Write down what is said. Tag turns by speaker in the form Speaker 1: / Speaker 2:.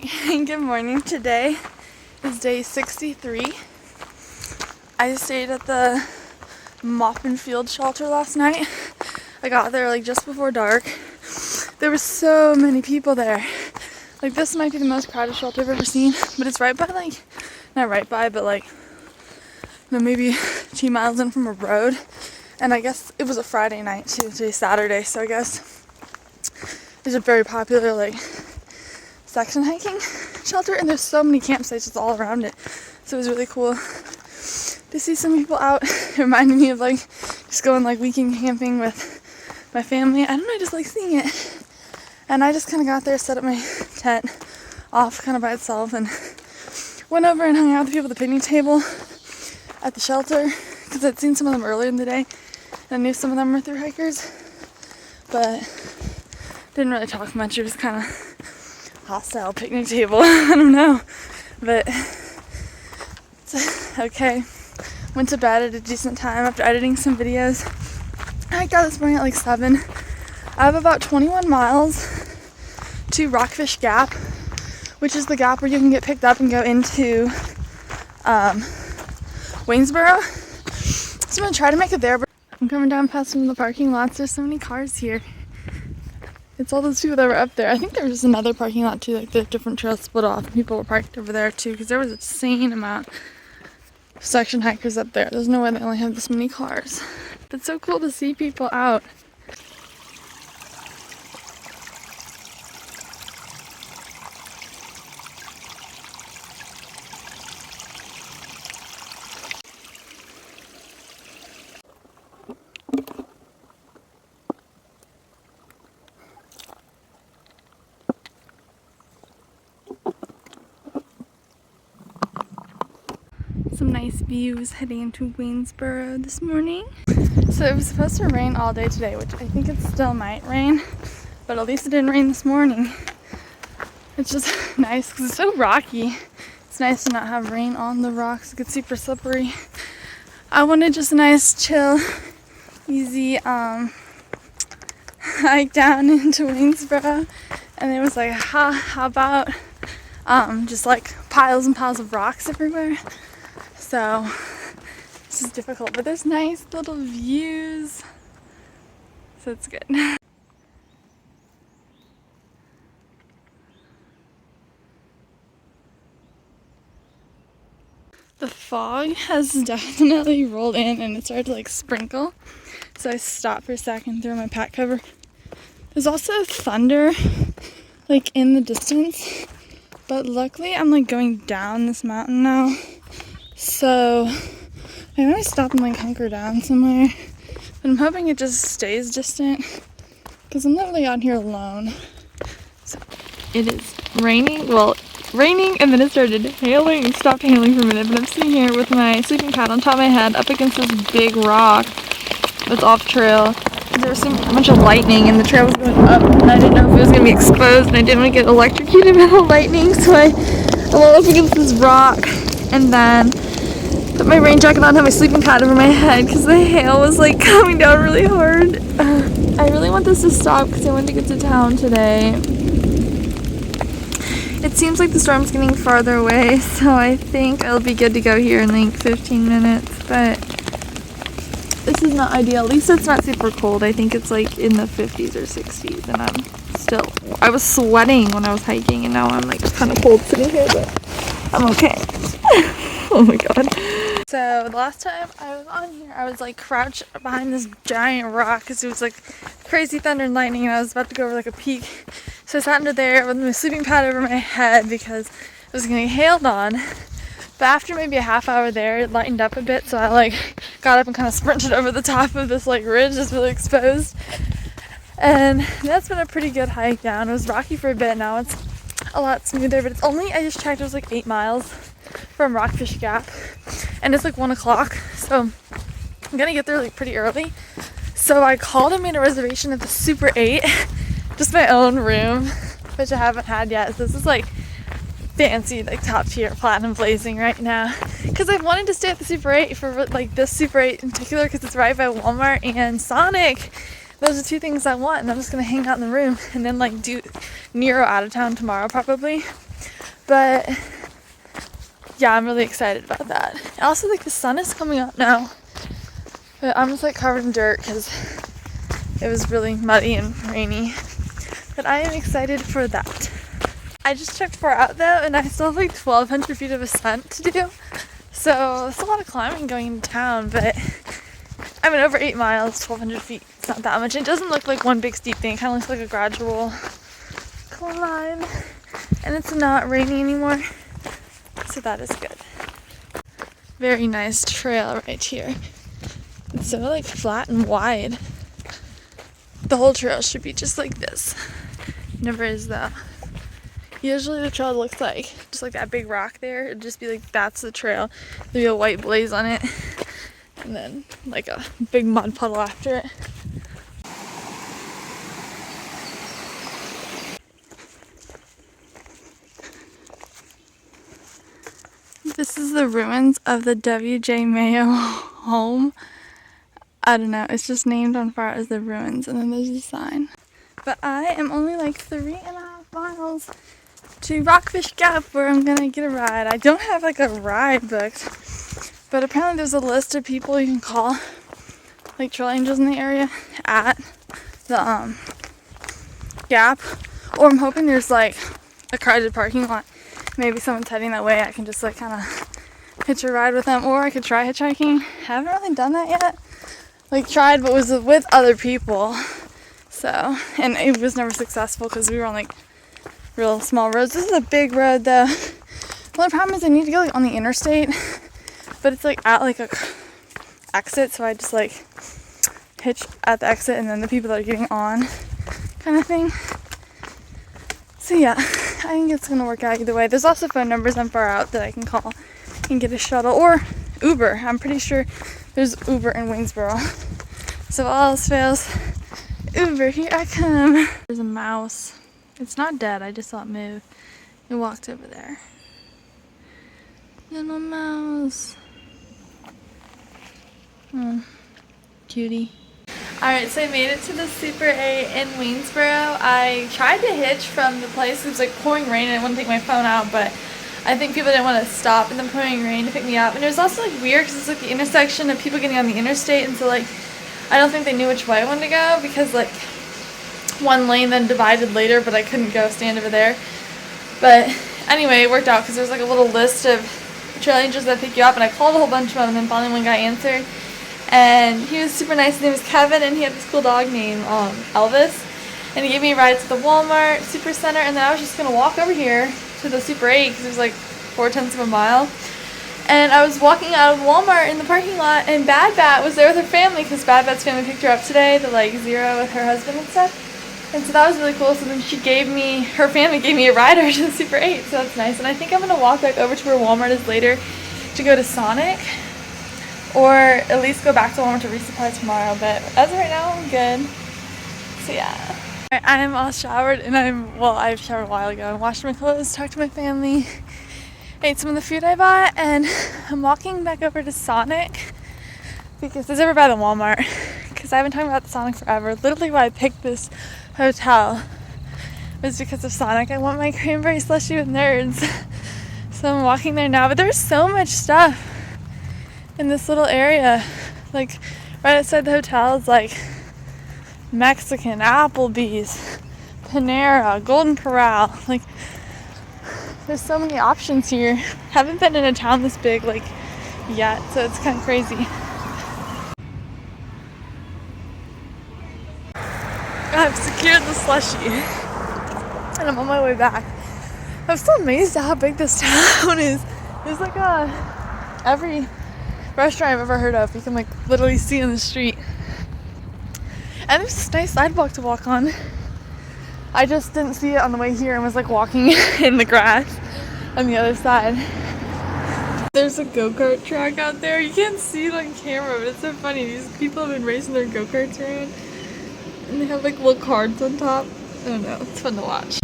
Speaker 1: Good morning. Today is day 63. I stayed at the Moffin Field shelter last night. I got there like just before dark. There were so many people there. Like, this might be the most crowded shelter I've ever seen, but it's right by not right by, but maybe 2 miles in from a road. And I guess it was a Friday night too, today's Saturday, so I guess it's a very popular section hiking shelter, and there's so many campsites just all around it. So it was really cool to see some people out. It reminded me of just going weekend camping with my family. I don't know, I just like seeing it. And I just kind of got there, set up my tent off kind of by itself, and went over and hung out with the people at the picnic table at the shelter, because I'd seen some of them earlier in the day, and I knew some of them were through hikers, but didn't really talk much. It was kind of hostile picnic table. I don't know, but it's okay. Went to bed at a decent time after editing some videos. I hiked out this morning at 7. I have about 21 miles to Rockfish Gap, which is the gap where you can get picked up and go into Waynesboro. So I'm gonna try to make it there, but I'm coming down past some of the parking lots. There's so many cars here. It's all those people that were up there. I think there was another parking lot too, the different trails split off, and people were parked over there too, because there was an insane amount of section hikers up there. There's no way they only have this many cars. But it's so cool to see people out. Some nice views heading into Waynesboro this morning. So it was supposed to rain all day today, which I think it still might rain, but at least it didn't rain this morning. It's just nice because it's so rocky. It's nice to not have rain on the rocks. It gets super slippery. I wanted just a nice, chill, easy hike down into Waynesboro, and it was how about just piles and piles of rocks everywhere. So it's just difficult, but there's nice little views, so it's good. The fog has definitely rolled in and it started to sprinkle, so I stopped for a second, threw my pack cover. There's also thunder in the distance, but luckily I'm going down this mountain now. So I might stop and hunker down somewhere, but I'm hoping it just stays distant because I'm not really out here alone. So it is raining. Well, raining, and then it started hailing and stopped hailing for a minute. But I'm sitting here with my sleeping pad on top of my head, up against this big rock that's off trail. There was a bunch of lightning, and the trail was going up, and I didn't know if it was going to be exposed, and I didn't want to get electrocuted by the lightning, so I went up against this rock, and then put my rain jacket on, had my sleeping pad over my head because the hail was coming down really hard. I really want this to stop because I want to get to town today. It seems like the storm's getting farther away, so I think I'll be good to go here in 15 minutes, but this is not ideal. At least it's not super cold. I think it's in the 50s or 60s, and I was sweating when I was hiking, and now I'm kind of cold sitting here, but I'm okay. Oh my god. So the last time I was on here, I was crouched behind this giant rock because it was crazy thunder and lightning, and I was about to go over a peak. So I sat under there with my sleeping pad over my head because it was going to get hailed on. But after maybe a half hour there, it lightened up a bit, so I got up and kind of sprinted over the top of this ridge that's really exposed. And that's been a pretty good hike down. It was rocky for a bit, now it's a lot smoother, but I just checked, it was 8 miles from Rockfish Gap, and it's 1 o'clock, so I'm gonna get there pretty early. So I called and made a reservation at the Super 8, just my own room, which I haven't had yet. So this is fancy, top tier, platinum blazing right now, because I've wanted to stay at the Super 8 for this Super 8 in particular, because it's right by Walmart and Sonic. Those are 2 things I want, and I'm just gonna hang out in the room and then do Nero out of town tomorrow probably. But yeah, I'm really excited about that. And also, like, the sun is coming up now, but I'm just like covered in dirt because it was really muddy and rainy. But I am excited for that. I just checked far out though, and I still have like 1,200 feet of ascent to do. So it's a lot of climbing going into town, but I mean, over 8 miles, 1,200 feet, it's not that much. It doesn't look like one big steep thing. It kind of looks like a gradual climb, and it's not rainy anymore, so that is good. Very nice trail right here. It's so like flat and wide. The whole trail should be just like this. Never is though. Usually the trail looks like just like that big rock there. It'd just be like, that's the trail. There'd be a white blaze on it, and then like a big mud puddle after it. This is the ruins of the W.J. Mayo home. I don't know, it's just named on fire as the ruins, and then there's a sign. But I am only like 3.5 miles to Rockfish Gap, where I'm gonna get a ride. I don't have like a ride booked, but apparently there's a list of people you can call, like trail angels in the area, at the Gap. Or I'm hoping there's like a crowded parking lot. Maybe someone's heading that way. I can just like kind of hitch a ride with them, or I could try hitchhiking. I haven't really done that yet. Like tried, but was with other people. So, and it was never successful because we were on like real small roads. This is a big road though. The only problem is I need to go like on the interstate, but it's like at like a exit, so I just like hitch at the exit and then the people that are getting on kind of thing. So yeah, I think it's gonna work out either way. There's also phone numbers on far out that I can call and get a shuttle, or Uber. I'm pretty sure there's Uber in Waynesboro. So if all else fails, Uber, here I come. There's a mouse. It's not dead, I just saw it move. It walked over there. Little mouse. Oh, cutie. Alright, so I made it to the Super 8 in Waynesboro. I tried to hitch from the place. It was like pouring rain and I didn't want to take my phone out, but I think people didn't want to stop in the pouring rain to pick me up. And it was also like weird because it's like the intersection of people getting on the interstate, and so like I don't think they knew which way I wanted to go, because like one lane then divided later, but I couldn't go stand over there. But anyway, it worked out because there's like a little list of trail angels that pick you up, and I called a whole bunch of them, and then finally one guy answered, and he was super nice. His name was Kevin, and he had this cool dog named Elvis, and he gave me a ride to the Walmart Super Center, and then I was just gonna walk over here to the Super 8 because it was like 4/10 of a mile. And I was walking out of Walmart in the parking lot, and Bad Bat was there with her family because Bad Bat's family picked her up today, the like Zero with her husband and stuff. And so that was really cool. So then her family gave me a ride over to the Super 8, so that's nice. And I think I'm going to walk back over to where Walmart is later to go to Sonic, or at least go back to Walmart to resupply tomorrow. But as of right now, I'm good. So yeah. I am all showered, and I showered a while ago. I washed my clothes, talked to my family, ate some of the food I bought, and I'm walking back over to Sonic because it's over by the Walmart, because I've been talking about Sonic forever. Literally why I picked this hotel was because of Sonic. I want my cranberry slushie with nerds. So I'm walking there now, but there's so much stuff in this little area. Like right outside the hotel is like Mexican, Applebee's, Panera, Golden Corral. Like there's so many options here. Haven't been in a town this big like yet, so it's kind of crazy. I've secured the slushie and I'm on my way back. I'm still amazed at how big this town is. There's like every restaurant I've ever heard of you can like literally see on the street. And there's this nice sidewalk to walk on. I just didn't see it on the way here and was like walking in the grass on the other side. There's a go-kart track out there. You can't see it on camera, but it's so funny. These people have been racing their go-karts around, and they have like little cards on top. I don't know, it's fun to watch.